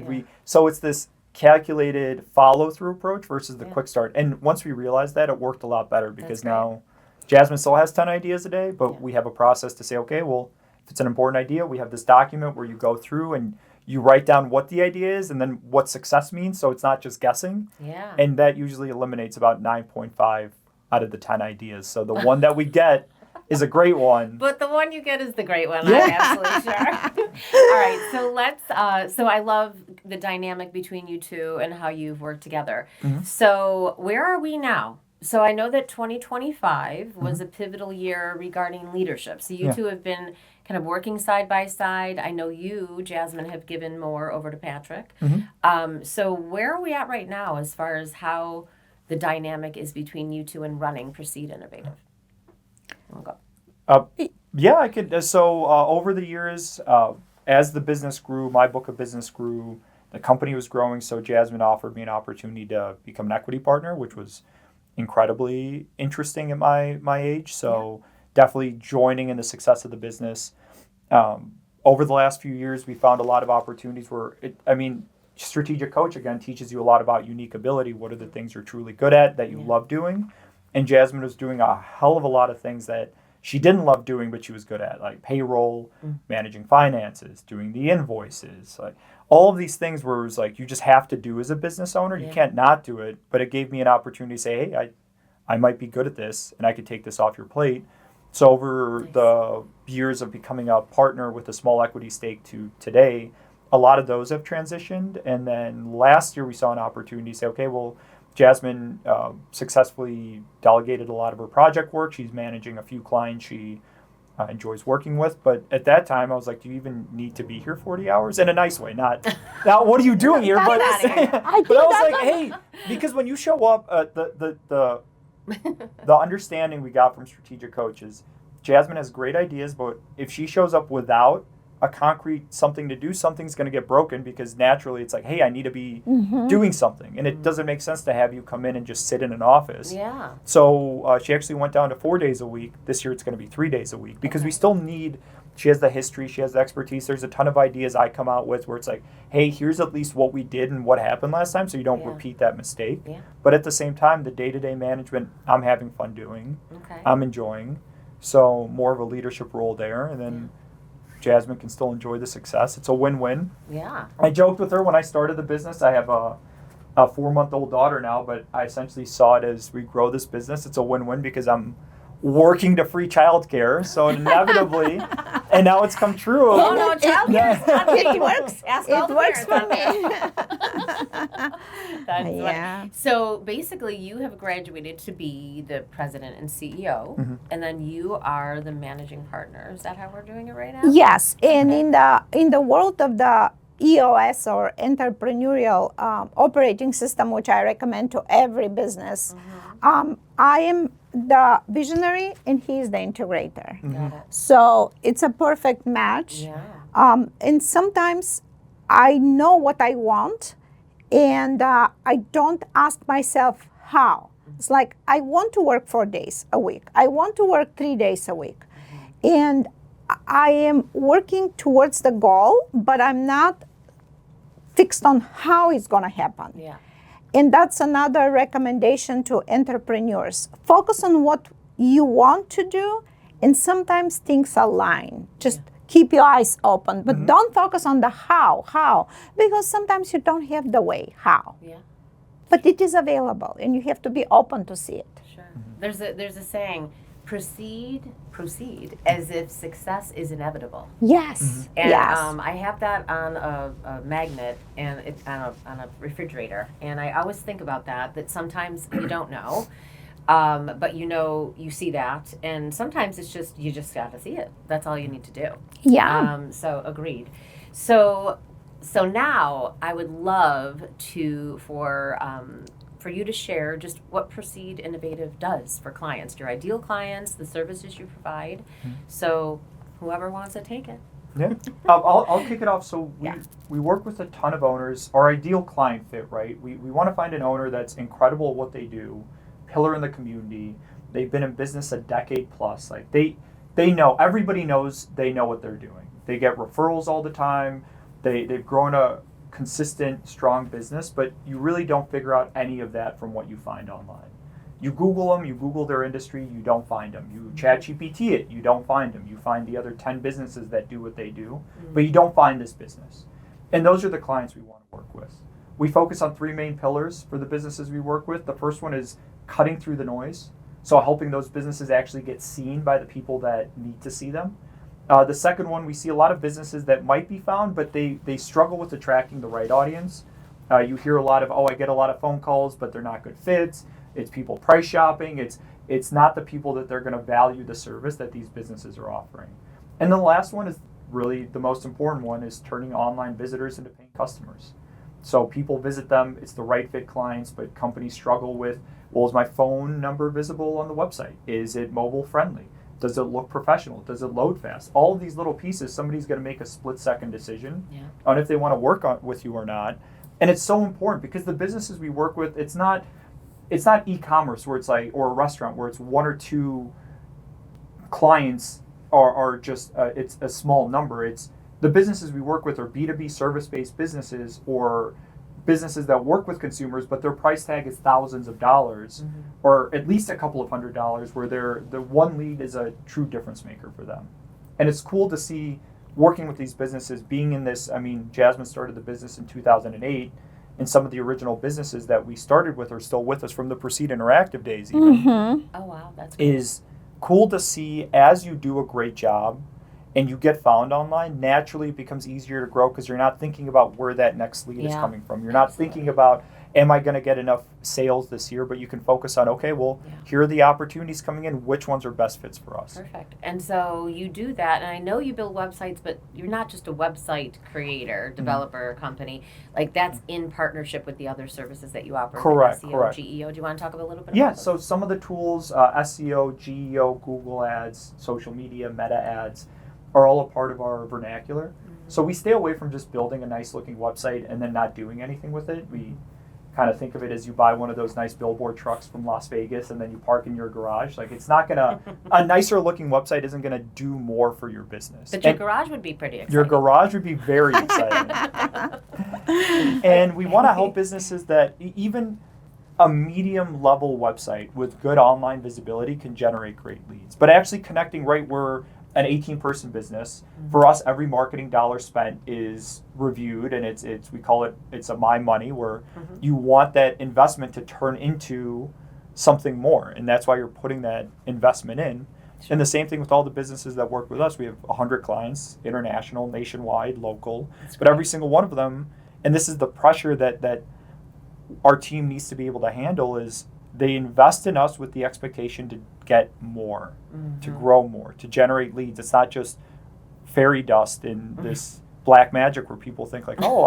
So it's this calculated follow-through approach versus the quick start. And once we realized that, it worked a lot better because now Jasmine still has 10 ideas a day, but we have a process to say, okay, well, if it's an important idea, we have this document where you go through and you write down what the idea is and then what success means, so it's not just guessing. Yeah. And that usually eliminates about 9.5 out of the 10 ideas. So the one that we get is a great one. But the one you get is the great one. I'm absolutely sure. All right, so let's. So I love the dynamic between you two and how you've worked together. So where are we now? So I know that 2025 was a pivotal year regarding leadership. So you two have been kind of working side by side. I know you, Jasmine, have given more over to Patrick. So where are we at right now as far as how the dynamic is between you two and running Proceed Innovative? Yeah, I could. So over the years, as the business grew, my book of business grew, the company was growing. So Jasmine offered me an opportunity to become an equity partner, which was incredibly interesting at my age. So definitely joining in the success of the business. Over the last few years, we found a lot of opportunities where, Strategic Coach, again, teaches you a lot about unique ability. What are the things you're truly good at that you love doing? And Jasmine was doing a hell of a lot of things that she didn't love doing, but she was good at, like payroll, managing finances, doing the invoices, like all of these things where it was like you just have to do as a business owner. You can't not do it, but it gave me an opportunity to say, hey, I might be good at this, and I could take this off your plate. So over the years of becoming a partner with a small equity stake to today, a lot of those have transitioned. And then last year we saw an opportunity to say, okay, well, Jasmine successfully delegated a lot of her project work. She's managing a few clients she enjoys working with. But at that time, I was like, do you even need to be here 40 hours? In a nice way, not what are you doing here? But I was like, hey, because when you show up, the understanding we got from Strategic Coach is Jasmine has great ideas, but if she shows up without a concrete something to do, something's going to get broken because naturally it's like, hey, I need to be doing something. And it doesn't make sense to have you come in and just sit in an office. Yeah. So she actually went down to 4 days a week. This year it's going to be 3 days a week because we still need, she has the history, she has the expertise. There's a ton of ideas I come out with where it's like, hey, here's at least what we did and what happened last time so you don't repeat that mistake. Yeah. But at the same time, the day-to-day management, I'm having fun doing. Okay. I'm enjoying. So more of a leadership role there. And then Jasmine can still enjoy the success. It's a win-win. Yeah. I joked with her when I started the business. I have a 4-month-old daughter now, but I essentially saw it as we grow this business. It's a win-win because I'm working to free childcare. So inevitably, and now it's come true. Oh no, childcare is not it works. Ask all the works for me. That's funny. So basically, you have graduated to be the president and CEO, and then you are the managing partner. Is that how we're doing it right now? Yes, and in the world of the EOS or entrepreneurial operating system, which I recommend to every business. I am the visionary and he's the integrator. Got it. So it's a perfect match. Yeah. And sometimes I know what I want and I don't ask myself how. It's like, I want to work 4 days a week. I want to work 3 days a week. And I am working towards the goal, but I'm not fixed on how it's going to happen. Yeah. And that's another recommendation to entrepreneurs. Focus on what you want to do, and sometimes things align. Just keep your eyes open, but don't focus on the how, because sometimes you don't have the way, how. Yeah. But it is available, and you have to be open to see it. Sure. There's a saying, proceed as if success is inevitable. Yes, And yes. I have that on a magnet and it's on a refrigerator. And I always think about that sometimes you don't know, but you see that. And sometimes it's just, you just got to see it. That's all you need to do. Yeah. So agreed. So now I would love for you to share just what Proceed Innovative does for clients, your ideal clients, the services you provide. So whoever wants to take it. Yeah, I'll kick it off. So Yeah. we work with a ton of owners. Our ideal client fit, right? We want to find an owner that's incredible at what they do, pillar in the community. They've been in business a decade plus. Like they know, everybody knows they know what they're doing. They get referrals all the time. They've grown a consistent, strong business, but you really don't figure out any of that from what you find online. You Google them, you Google their industry, you don't find them. You ChatGPT it, you don't find them. You find the other 10 businesses that do what they do, but you don't find this business. And those are the clients we want to work with. We focus on 3 main pillars for the businesses we work with. The first one is cutting through the noise, so helping those businesses actually get seen by the people that need to see them. The second one, we see a lot of businesses that might be found, but they struggle with attracting the right audience. You hear a lot of, I get a lot of phone calls, but they're not good fits. It's people price shopping. It's not the people that they're going to value the service that these businesses are offering. And the last one is really the most important one, is turning online visitors into paying customers. So people visit them, it's the right fit clients, but companies struggle with, well, is my phone number visible on the website? Is it mobile friendly? Does it look professional? Does it load fast? All of these little pieces, somebody's going to make a split-second decision on if they want to work with you or not. And it's so important because the businesses we work with, it's not e-commerce where it's like, or a restaurant where it's 1 or 2 clients are just, it's a small number. It's the businesses we work with are B2B service-based businesses or businesses that work with consumers, but their price tag is thousands of dollars, or at least a couple of $100s, where the one lead is a true difference maker for them. And it's cool to see working with these businesses, being in this. I mean, Jasmine started the business in 2008, and some of the original businesses that we started with are still with us from the Proceed Interactive days even. Oh, wow. That's cool. Is cool to see as you do a great job and you get found online, naturally it becomes easier to grow because you're not thinking about where that next lead is coming from. You're not thinking about, am I going to get enough sales this year? But you can focus on, okay, well, here are the opportunities coming in. Which ones are best fits for us? Perfect. And so you do that, and I know you build websites, but you're not just a website creator, developer, company. Like, that's in partnership with the other services that you offer. Correct, SEO, correct. GEO. Do you want to talk a little bit about Yeah, those? so some of the tools, SEO, GEO, Google Ads, social media, meta ads, are all a part of our vernacular. So we stay away from just building a nice looking website and then not doing anything with it. We kind of think of it as you buy one of those nice billboard trucks from Las Vegas and then you park in your garage. Like, it's not gonna, a nicer looking website isn't gonna do more for your business. But your garage would be pretty exciting. Your garage would be very exciting. And we want to help businesses that even a medium level website with good online visibility can generate great leads. But actually connecting right where an 18-person business, for us, every marketing dollar spent is reviewed, and it's we call it, it's a my money, where you want that investment to turn into something more, and that's why you're putting that investment in. And the same thing with all the businesses that work with us. We have 100 clients, international, nationwide, local, but every single one of them, and this is the pressure that our team needs to be able to handle, is they invest in us with the expectation to get more, to grow more, to generate leads. It's not just fairy dust in this black magic where people think like, oh,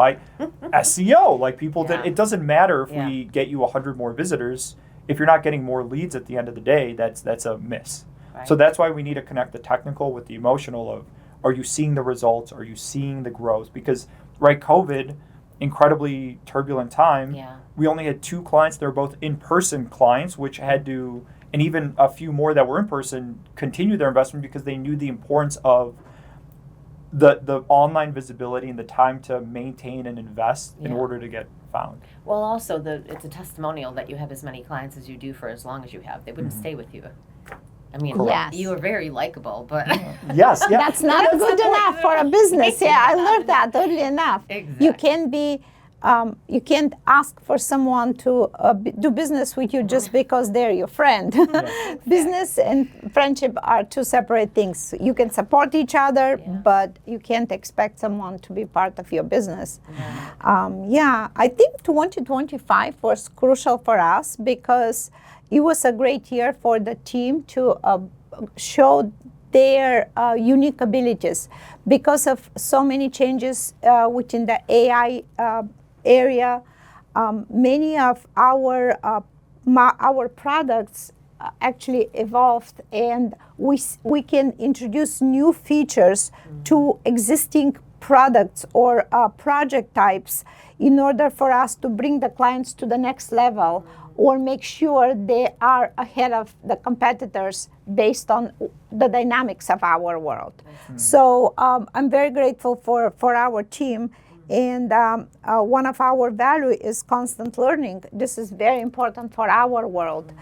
SEO, like people Yeah. it doesn't matter if Yeah. we get you 100 more visitors. If you're not getting more leads at the end of the day, that's a miss. Right. So that's why we need to connect the technical with the emotional of, are you seeing the results? Are you seeing the growth? Because, right, COVID, incredibly turbulent time. Yeah. We only had 2 clients. They were both in-person clients, which had to, and even a few more that were in person, continue their investment because they knew the importance of the online visibility and the time to maintain and invest in Yeah. order to get found. Well, also it's a testimonial that you have as many clients as you do for as long as you have. They wouldn't stay with you. I mean, Correct. you are very likable, but Yes, yeah. That's not good enough for a business. Yeah, I learned that early enough. Exactly. You can't be, you can't ask for someone to do business with you just because they're your friend. Business and friendship are 2 separate things. You can support each other, Yeah. but you can't expect someone to be part of your business. I think 2025 was crucial for us because it was a great year for the team to show their unique abilities. Because of so many changes within the AI area, many of our products actually evolved, and we can introduce new features to existing products or project types in order for us to bring the clients to the next level or make sure they are ahead of the competitors based on the dynamics of our world. So I'm very grateful for our team. And one of our value is constant learning. This is very important for our world.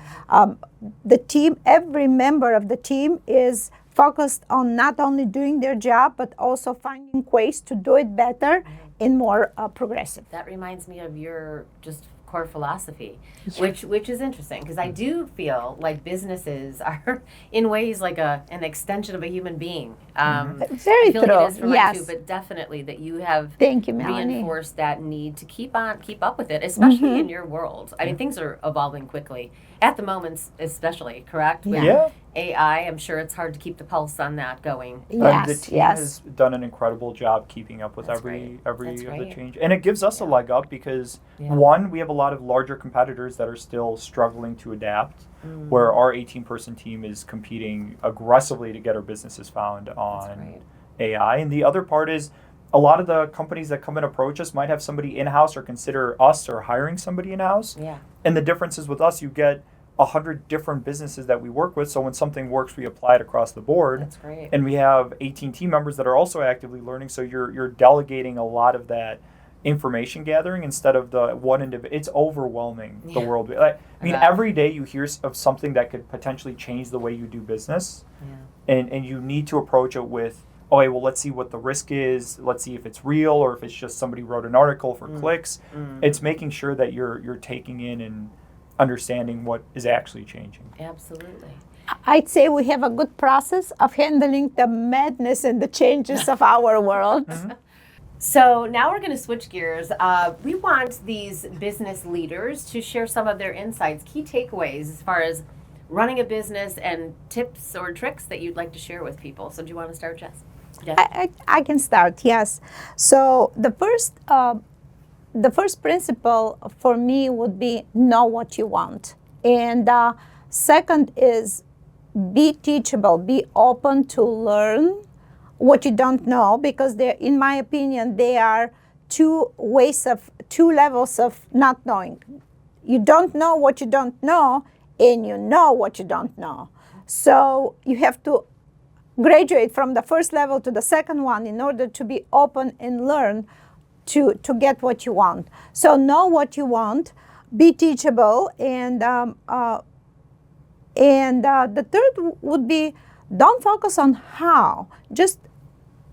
The team, every member of the team is focused on not only doing their job, but also finding ways to do it better and more progressive. that reminds me of your just core philosophy, which is interesting because I do feel like businesses are in ways like an extension of a human being. Very I feel true. like it is for mine Yes. too, but definitely that you have Thank you, Melanie. reinforced that need to keep up with it, especially in your world. I mean, things are evolving quickly at the moment, especially. Correct? With Yeah. AI, I'm sure it's hard to keep the pulse on that going. The Yes, team yes. has done an incredible job keeping up with That's every great. That's of the great. change, and it gives us a leg up because Yeah. one, we have a lot of larger competitors that are still struggling to adapt, where our 18-person team is competing aggressively to get our businesses found on great. AI, and the other part is a lot of the companies that come and approach us might have somebody in-house or consider us or hiring somebody in-house, Yeah. and the difference is with us, you get 100 different businesses that we work with, so when something works, we apply it across the board. That's great. And we have 18 team members that are also actively learning, so you're delegating a lot of that information gathering instead of the one individual. It's overwhelming, the Yeah. world. I mean, bet. every day you hear of something that could potentially change the way you do business, Yeah. and you need to approach it with, okay, well, let's see what the risk is. Let's see if it's real or if it's just somebody wrote an article for clicks. It's making sure that you're taking in and understanding what is actually changing. Absolutely. I'd say we have a good process of handling the madness and the changes of our world. So now we're going to switch gears. We want these business leaders to share some of their insights, key takeaways as far as running a business and tips or tricks that you'd like to share with people. So do you want to start, Jess? I can start, yes. So the first principle for me would be know what you want. And second is be teachable, be open to learn what you don't know, because there, in my opinion, there are two levels of not knowing. You don't know what you don't know, and you know what you don't know. So you have to graduate from the first level to the second one in order to be open and learn to get what you want. So know what you want, be teachable, and the third would be don't focus on how. Just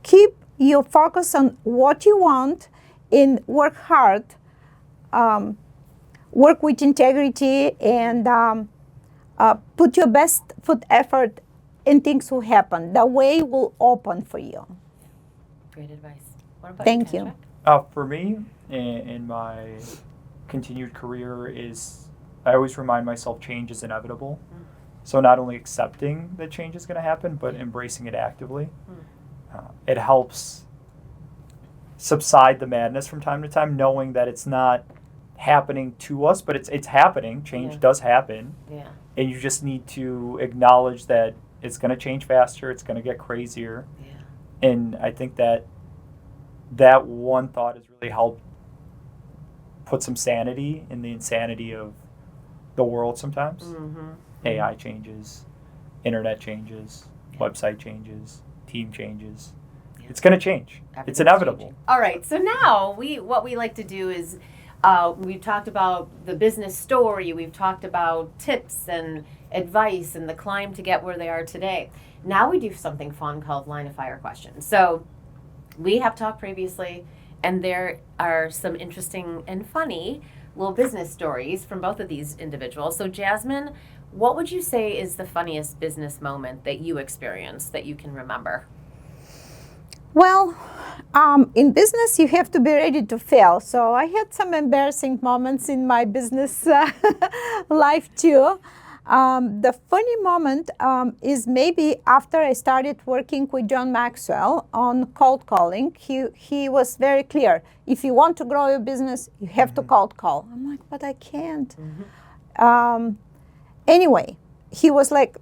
keep your focus on what you want and work hard, work with integrity, and put your best foot effort, and things will happen. The way will open for you. Great advice. What about Thank you. Patrick? For me, in my continued career, is I always remind myself change is inevitable. So not only accepting that change is going to happen, but embracing it actively. It helps subside the madness from time to time, knowing that it's not happening to us, but it's happening. Change does happen. Yeah. And you just need to acknowledge that it's going to change faster, it's going to get crazier. Yeah. And I think that one thought has really helped put some sanity in the insanity of the world sometimes. Mm-hmm. AI changes, internet changes, website changes, team changes. Yeah. It's going to change. It's Everything's inevitable. changing. All right. So now what we like to do is we've talked about the business story. We've talked about tips and advice and the climb to get where they are today. Now we do something fun called line of fire questions. So we have talked previously, and there are some interesting and funny little business stories from both of these individuals. So Jasmine, what would you say is the funniest business moment that you experienced that you can remember? Well, in business, you have to be ready to fail. So I had some embarrassing moments in my business life too. The funny moment is maybe after I started working with John Maxwell on cold calling. He was very clear. If you want to grow your business, you have to cold call. I'm like, but I can't. Anyway, he was like,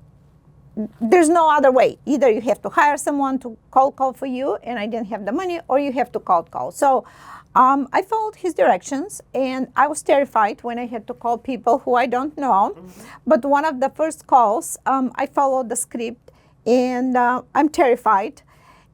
there's no other way. Either you have to hire someone to cold call for you, and I didn't have the money, or you have to cold call. So I followed his directions, and I was terrified when I had to call people who I don't know. But one of the first calls, I followed the script, and I'm terrified.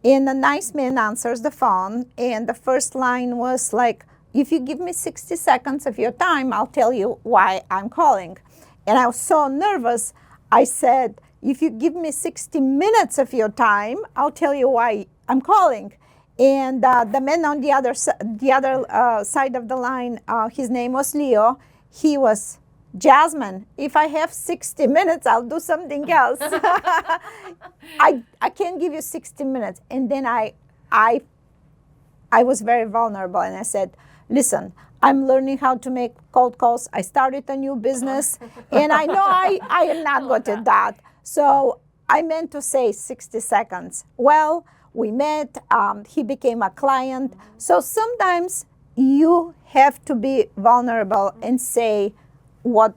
And a nice man answers the phone, and the first line was like, if you give me 60 seconds of your time, I'll tell you why I'm calling. And I was so nervous, I said, if you give me 60 minutes of your time, I'll tell you why I'm calling. And the man on the other side of the line, his name was Leo. He was, Jasmine, if I have 60 minutes, I'll do something else. I can't give you 60 minutes. And then I was very vulnerable, and I said, listen, I'm learning how to make cold calls. I started a new business, and I know I am not good at that. So I meant to say 60 seconds. Well, we met, he became a client. So sometimes you have to be vulnerable and say what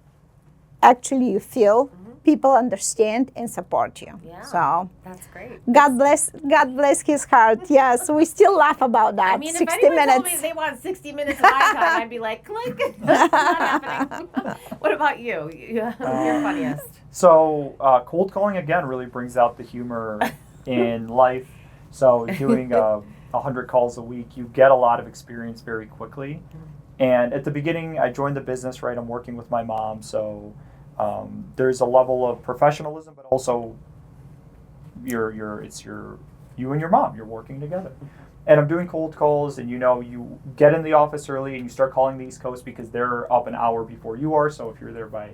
actually you feel. People understand and support you. Yeah, so that's great. God bless his heart. Yes, we still laugh about that. I mean, 60 if anyone minutes. told me they want 60 minutes of my time, I'd be like, click. That's not happening. What about you? You're funniest. So cold calling, again, really brings out the humor in life. So doing 100 calls a week, you get a lot of experience very quickly. And at the beginning, I joined the business, right? I'm working with my mom, so there's a level of professionalism, but also you and your mom, you're working together. And I'm doing cold calls, and you get in the office early and you start calling the East Coast because they're up an hour before you are. So if you're there by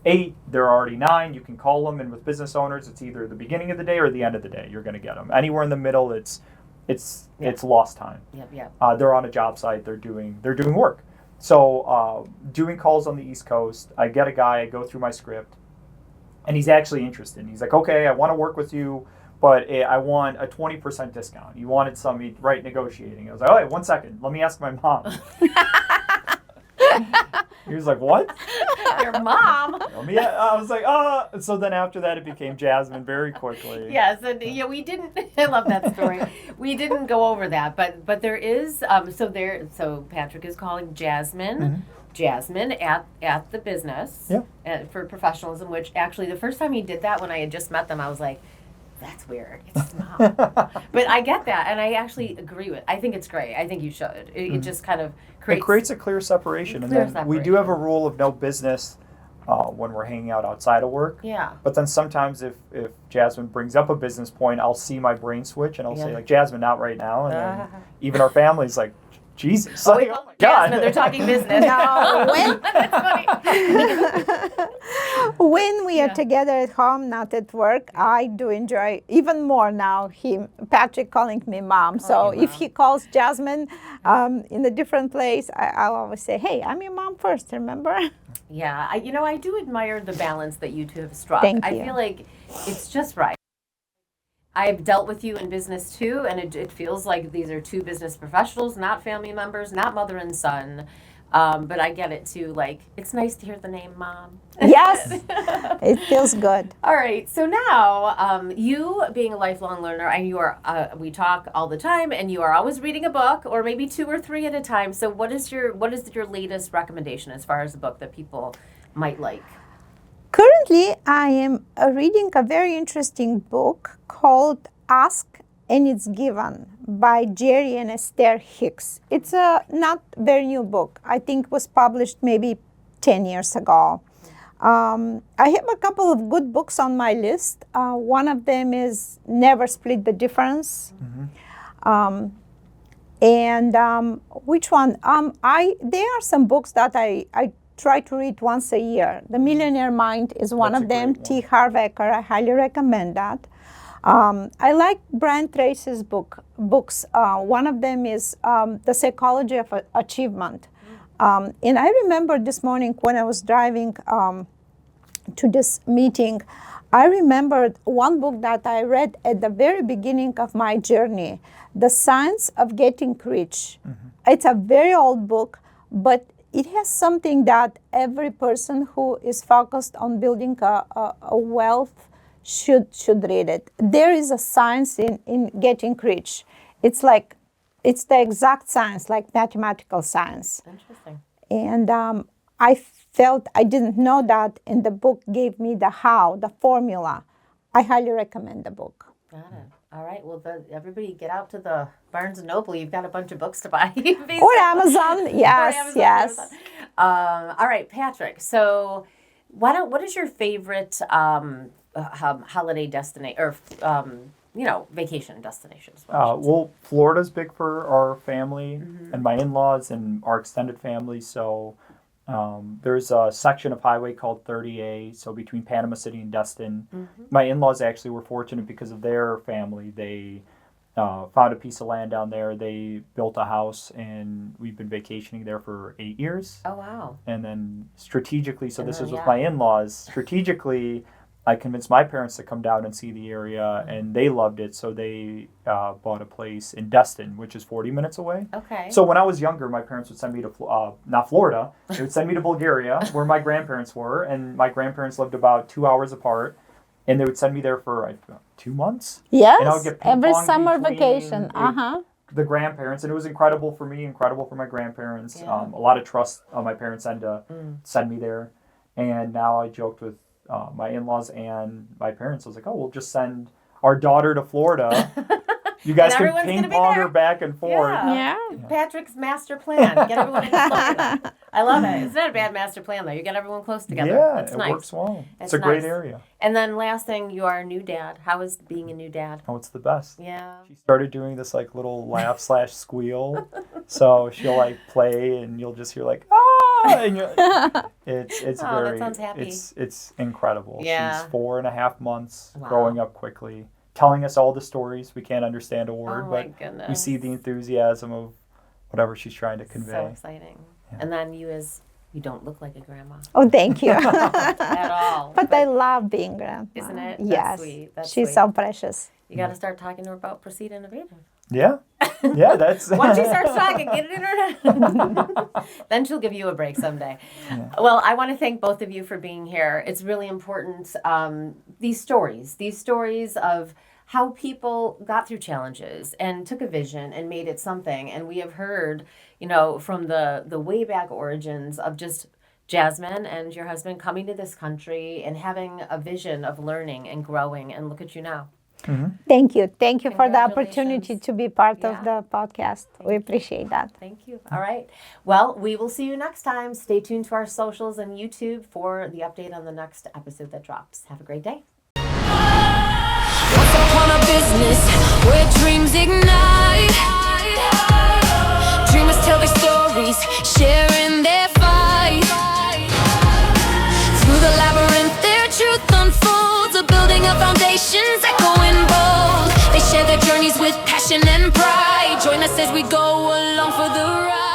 8, they're already 9, you can call them. And with business owners, it's either the beginning of the day or the end of the day. You're going to get them. Anywhere in the middle, it's lost time. Yep. They're on a job site. They're doing work. So doing calls on the East Coast, I get a guy, I go through my script, and he's actually interested. And he's like, okay, I want to work with you, but I want a 20% discount. You wanted some, right, negotiating. I was like, all right, 1 second, let me ask my mom. He was like, what? Your mom? I was like, So then after that, it became Jasmine very quickly. Yes, and we didn't. I love that story. We didn't go over that, but there is. So Patrick is calling Jasmine. Jasmine at the business. Yeah. For professionalism, which actually the first time he did that when I had just met them, I was like, that's weird. It's not. But I get that, and I actually agree with. I think it's great. I think you should. It just kind of creates a clear separation. Clear And then we do have a rule of no business when we're hanging out outside of work. Yeah. But then sometimes if Jasmine brings up a business point, I'll see my brain switch and I'll say like, Jasmine, not right now. And then even our family's like, Jesus. Oh, like, my God. Jasmine, they're talking business. No, That's funny. when we are together at home, not at work, I do enjoy even more now Patrick calling me mom. So if he calls Jasmine in a different place, I'll always say, hey, I'm your mom first, remember? Yeah, I do admire the balance that you two have struck. Thank I you. feel like it's just right. I've dealt with you in business too, and it feels like these are two business professionals, not family members, not mother and son. But I get it too. Like, it's nice to hear the name Mom. Yes, it feels good. All right. So now, you being a lifelong learner, and you are, we talk all the time, and you are always reading a book, or maybe 2 or 3 at a time. So what is your latest recommendation as far as a book that people might like? Currently, I am reading a very interesting book called Ask and It's Given by Jerry and Esther Hicks. It's a not very new book. I think it was published maybe 10 years ago. I have a couple of good books on my list. One of them is Never Split the Difference. Which one? There are some books that I try to read once a year. The Millionaire Mind is one That's of a them. great T. Harv Eker, I highly recommend that. I like Brian Tracy's books. One of them is The Psychology of Achievement. And I remember this morning when I was driving to this meeting, I remembered one book that I read at the very beginning of my journey, The Science of Getting Rich. It's a very old book, but it has something that every person who is focused on building a wealth should read it. There is a science in getting rich. It's the exact science, like mathematical science. Interesting. And I felt I didn't know that, and the book gave me the how, the formula. I highly recommend the book. Got it. All right. Well, everybody get out to the Barnes & Noble. You've got a bunch of books to buy. Or Amazon. Yes, Amazon, yes. Amazon. All right, Patrick. So what is your favorite holiday destination or vacation destinations? Well, Florida's big for our family and my in-laws and our extended family. So there's a section of highway called 30A, so between Panama City and Destin. My in-laws actually were fortunate because of their family. They found a piece of land down there. They built a house, and we've been vacationing there for 8 years. Oh, wow. And then strategically, so this is with yeah. my in-laws, strategically, I convinced my parents to come down and see the area, and they loved it, so they bought a place in Destin, which is 40 minutes away. Okay. So when I was younger, my parents would send me to, not Florida, they would send me to Bulgaria, where my grandparents were, and my grandparents lived about 2 hours apart, and they would send me there for 2 months. Yes, And I would get ping every pong summer between vacation. the grandparents, and it was incredible for me, incredible for my grandparents. A lot of trust on my parents' end to send me there. And now I joked with my in-laws and my parents. I was like, oh, we'll just send our daughter to Florida. You guys And can everyone's ping gonna be pong there. her back and forth. Yeah. Patrick's master plan. Get everyone in Florida. I love it. It's not a bad master plan, though. You get everyone close together. Yeah, It's it nice. works well. It's It's a great nice. area. And then last thing, you are a new dad. How is being a new dad? Oh, it's the best. Yeah. She started doing this like little laugh / squeal. So she'll like play, and you'll just hear like ah, and it's Oh, that very sounds happy. it's incredible. Yeah. She's 4.5 months, Wow. growing up quickly, telling us all the stories. We can't understand a word, Oh, my but goodness. we see the enthusiasm of whatever she's trying to convey. So exciting. Yeah. And then you don't look like a grandma Oh, thank you. at all. But I love being grandma. Isn't it? That's Yes. sweet. That's She's sweet. so precious. You got to start talking to her about Proceed Innovative. Yeah, yeah, that's. Once she starts talking, get it in her head. Then she'll give you a break someday. Yeah. Well, I want to thank both of you for being here. It's really important. These stories of how people got through challenges and took a vision and made it something. And we have heard, from the way back origins of just Jasmine and your husband coming to this country and having a vision of learning and growing. And look at you now. Thank you. Thank you for the Congratulations. opportunity to be part Yeah. of the podcast. We appreciate that. Thank you. All right. Well, we will see you next time. Stay tuned to our socials and YouTube for the update on the next episode that drops. Have a great day. Once upon a business where dreams ignite. Dreamers tell their stories, sharing their fight. Through the labyrinth, their truth unfolds. A building of foundations, echoing bold. They share their journeys with passion and pride. Join us as we go along for the ride.